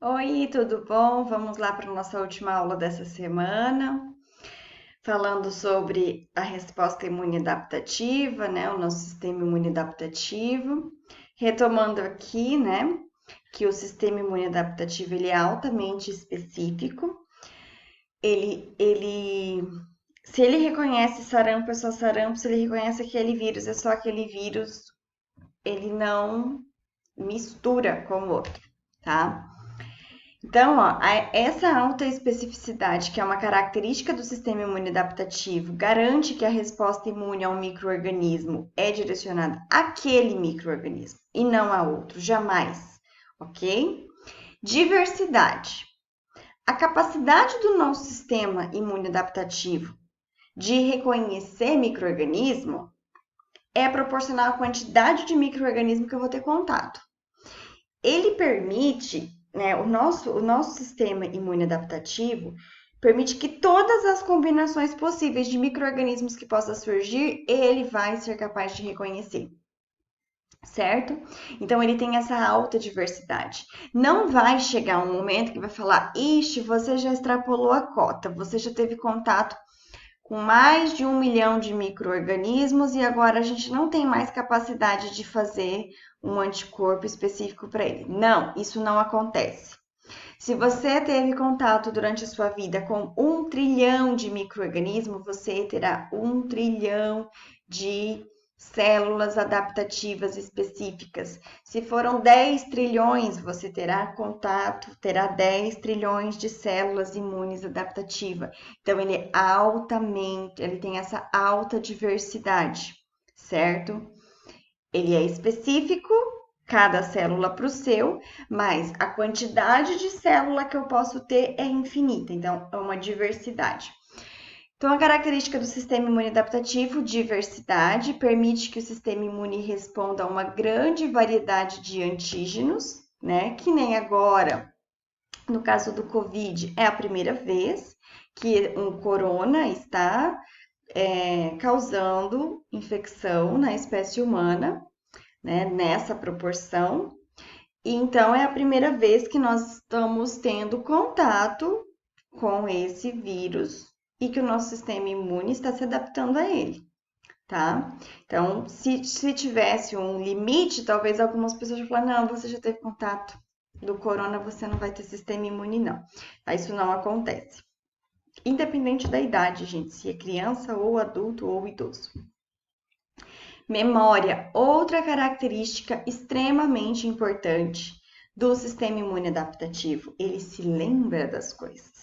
Oi, tudo bom? Vamos lá para a nossa última aula dessa semana, falando sobre a resposta imune adaptativa, né? O nosso sistema imune adaptativo. Retomando aqui, né, que o sistema imune adaptativo ele é altamente específico. Ele, se ele reconhece sarampo, é só sarampo. Se ele reconhece aquele vírus, é só aquele vírus. Ele não mistura com o outro, tá? Então, ó, essa alta especificidade, que é uma característica do sistema imune adaptativo, garante que a resposta imune a um microorganismo é direcionada àquele microorganismo e não a outro, jamais, ok? Diversidade. A capacidade do nosso sistema imune adaptativo de reconhecer microorganismo é proporcional à quantidade de microorganismo que eu vou ter contato. Ele permite, né, o nosso sistema imune adaptativo permite que todas as combinações possíveis de micro-organismos que possa surgir, ele vai ser capaz de reconhecer, certo? Então ele tem essa alta diversidade. Não vai chegar um momento que vai falar, ixi, você já extrapolou a cota, você já teve contato com mais de 1 milhão de micro-organismos e agora a gente não tem mais capacidade de fazer um anticorpo específico para ele. Não, isso não acontece. Se você teve contato durante a sua vida com 1 trilhão de micro-organismos, você terá 1 trilhão de células adaptativas específicas. Se foram 10 trilhões, você terá contato, terá 10 trilhões de células imunes adaptativas. Então, ele tem essa alta diversidade, certo? Ele é específico, cada célula para o seu, mas a quantidade de célula que eu posso ter é infinita, então é uma diversidade. Então, a característica do sistema imune adaptativo, diversidade, permite que o sistema imune responda a uma grande variedade de antígenos, né? Que nem agora, no caso do Covid, é a primeira vez que um corona está causando infecção na espécie humana, né? Nessa proporção. E então, é a primeira vez que nós estamos tendo contato com esse vírus e que o nosso sistema imune está se adaptando a ele, tá? Então, se tivesse um limite, talvez algumas pessoas vão falar, não, você já teve contato do corona, você não vai ter sistema imune, não. Tá? Isso não acontece. Independente da idade, gente, se é criança ou adulto ou idoso. Memória, outra característica extremamente importante do sistema imune adaptativo, ele se lembra das coisas.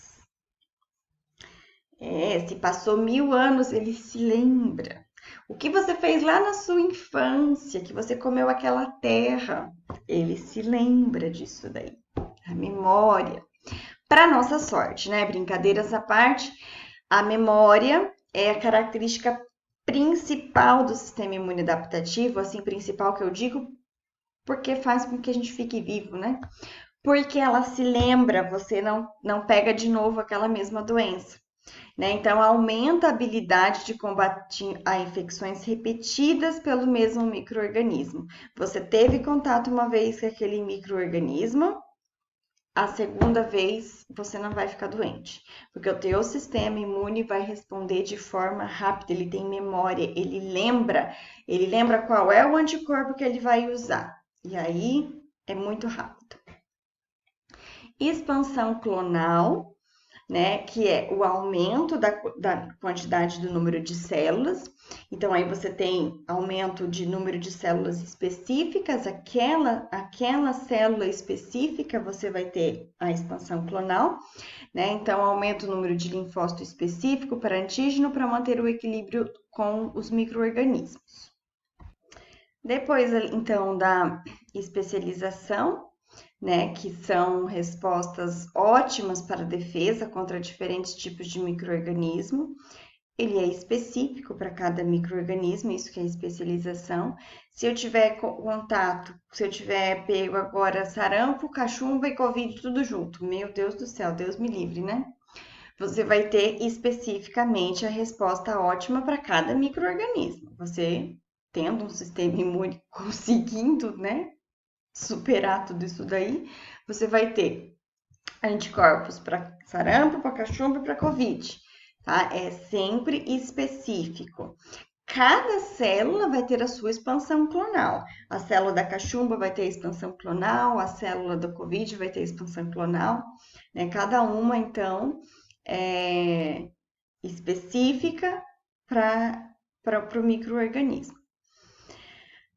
Se passou 1000 anos, ele se lembra. O que você fez lá na sua infância, que você comeu aquela terra, ele se lembra disso daí. A memória. Para nossa sorte, né? Brincadeiras à parte, a memória é a característica principal do sistema imune adaptativo, assim, principal que eu digo, porque faz com que a gente fique vivo, né? Porque ela se lembra, você não pega de novo aquela mesma doença. Né? Então, aumenta a habilidade de combater a infecções repetidas pelo mesmo microorganismo. Você teve contato uma vez com aquele microorganismo, a segunda vez você não vai ficar doente, porque o teu sistema imune vai responder de forma rápida, ele tem memória, ele lembra qual é o anticorpo que ele vai usar. E aí é muito rápido. Expansão clonal, né, que é o aumento da quantidade do número de células. Então, aí você tem aumento de número de células específicas, aquela célula específica você vai ter a expansão clonal, né? Então, aumenta o número de linfócito específico para antígeno para manter o equilíbrio com os micro-organismos. Depois, então, da especialização, né, que são respostas ótimas para a defesa contra diferentes tipos de microorganismo. Ele é específico para cada microorganismo, isso que é especialização. Se eu tiver contato, se eu tiver pego agora sarampo, cachumba e covid tudo junto, meu Deus do céu, Deus me livre, né? Você vai ter especificamente a resposta ótima para cada microorganismo. Você tendo um sistema imune conseguindo, né, superar tudo isso daí, você vai ter anticorpos para sarampo, para cachumba e para Covid, tá? É sempre específico. Cada célula vai ter a sua expansão clonal. A célula da cachumba vai ter a expansão clonal, a célula do Covid vai ter a expansão clonal, né? Cada uma, então, é específica para o micro-organismo.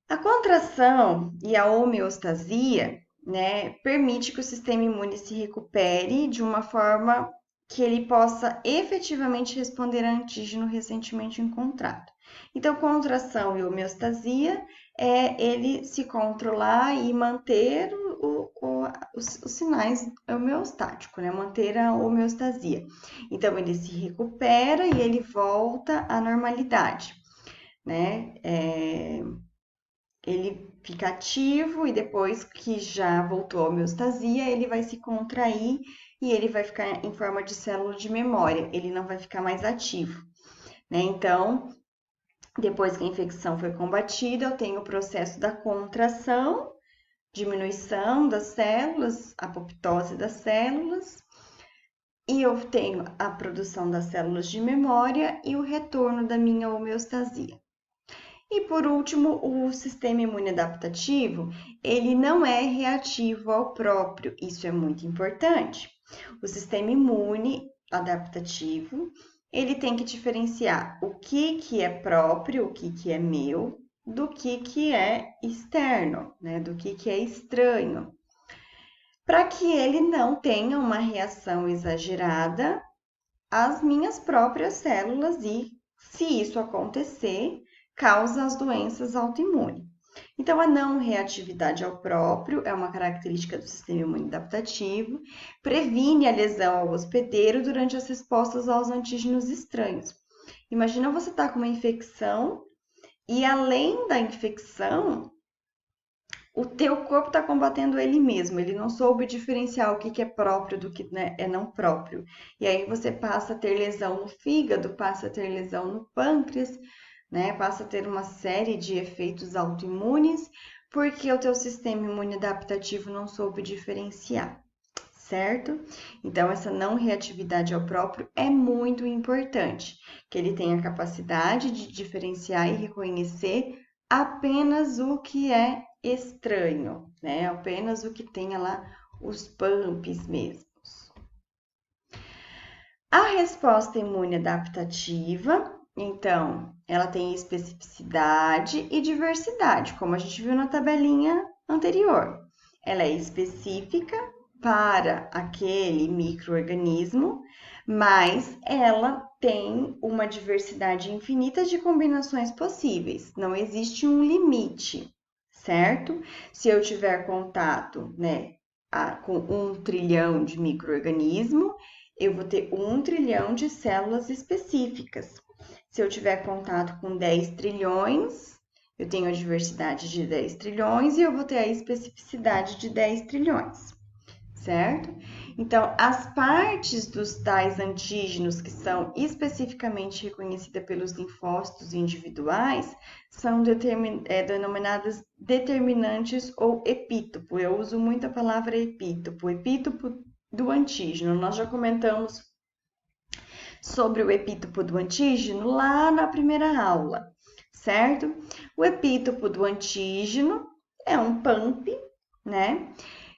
A contração e a homeostasia, né, permite que o sistema imune se recupere de uma forma que ele possa efetivamente responder a antígeno recentemente encontrado. Então, contração e homeostasia é ele se controlar e manter os sinais homeostáticos, né? Manter a homeostasia. Então, ele se recupera e ele volta à normalidade, né? Ele fica ativo e depois que já voltou à homeostasia, ele vai se contrair e ele vai ficar em forma de célula de memória, ele não vai ficar mais ativo, né? Então, depois que a infecção foi combatida, eu tenho o processo da contração, diminuição das células, apoptose das células, e eu tenho a produção das células de memória e o retorno da minha homeostasia. E por último, o sistema imune adaptativo, ele não é reativo ao próprio, isso é muito importante. O sistema imune adaptativo, ele tem que diferenciar o que é próprio, o que é meu, do que é externo, né? Do que é estranho, para que ele não tenha uma reação exagerada às minhas próprias células e, se isso acontecer, causa as doenças autoimunes. Então, a não reatividade ao próprio é uma característica do sistema imune adaptativo, previne a lesão ao hospedeiro durante as respostas aos antígenos estranhos. Imagina você estar com uma infecção e, além da infecção, o teu corpo está combatendo ele mesmo, ele não soube diferenciar o que é próprio do que, né, é não próprio. E aí você passa a ter lesão no fígado, passa a ter lesão no pâncreas, né? Passa a ter uma série de efeitos autoimunes, porque o teu sistema imune adaptativo não soube diferenciar, certo? Então, essa não reatividade ao próprio é muito importante, que ele tenha a capacidade de diferenciar e reconhecer apenas o que é estranho, né? Apenas o que tenha lá os pumps mesmos. A resposta imune adaptativa, então, ela tem especificidade e diversidade, como a gente viu na tabelinha anterior. Ela é específica para aquele microorganismo, mas ela tem uma diversidade infinita de combinações possíveis. Não existe um limite, certo? Se eu tiver contato, né, com 1 trilhão de micro-organismos, eu vou ter 1 trilhão de células específicas. Se eu tiver contato com 10 trilhões, eu tenho a diversidade de 10 trilhões e eu vou ter a especificidade de 10 trilhões, certo? Então, as partes dos tais antígenos que são especificamente reconhecidas pelos linfócitos individuais são denominadas determinantes ou epítopo. Eu uso muito a palavra epítopo. Epítopo do antígeno. Nós já comentamos sobre o epítopo do antígeno lá na primeira aula, certo? O epítopo do antígeno é um PAMP, né?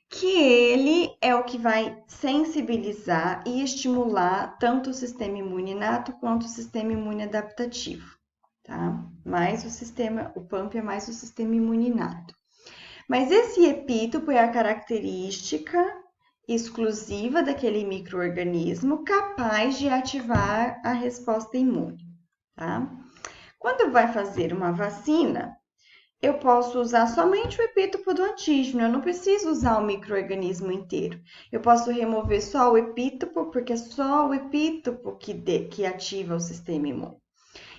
Que ele é o que vai sensibilizar e estimular tanto o sistema imune inato quanto o sistema imune adaptativo, tá? Mais o PAMP é mais o sistema imune inato. Mas esse epítopo é a característica exclusiva daquele microorganismo capaz de ativar a resposta imune, tá? Quando vai fazer uma vacina, eu posso usar somente o epítopo do antígeno, eu não preciso usar o microorganismo inteiro. Eu posso remover só o epítopo, porque é só o epítopo que ativa o sistema imune.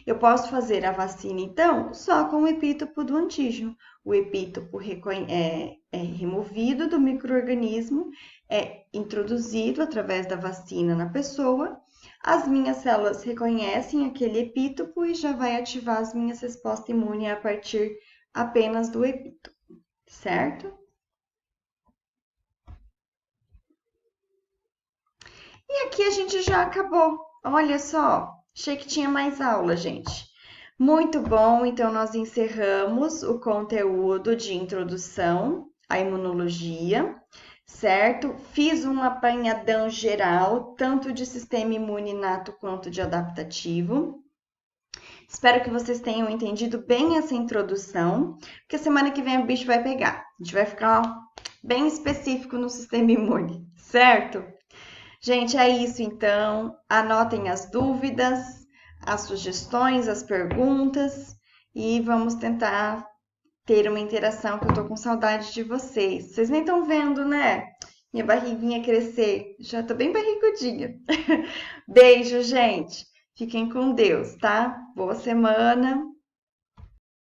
Eu posso fazer a vacina, então, só com o epítopo do antígeno. O epítopo é removido do microorganismo, é introduzido através da vacina na pessoa. As minhas células reconhecem aquele epítopo e já vai ativar as minhas respostas imunes a partir apenas do epítopo, certo? aqui a gente já acabou. Olha só, achei que tinha mais aula, gente. Muito bom, então nós encerramos o conteúdo de introdução à imunologia, certo? Fiz um apanhadão geral, tanto de sistema imune inato quanto de adaptativo. Espero que vocês tenham entendido bem essa introdução, porque semana que vem o bicho vai pegar. A gente vai ficar bem específico no sistema imune, certo? Gente, é isso então. Anotem as dúvidas, as sugestões, as perguntas e vamos tentar ter uma interação que eu tô com saudade de vocês. Vocês nem estão vendo, né? Minha barriguinha crescer. Já tô bem barrigudinha. Beijo, gente. Fiquem com Deus, tá? Boa semana.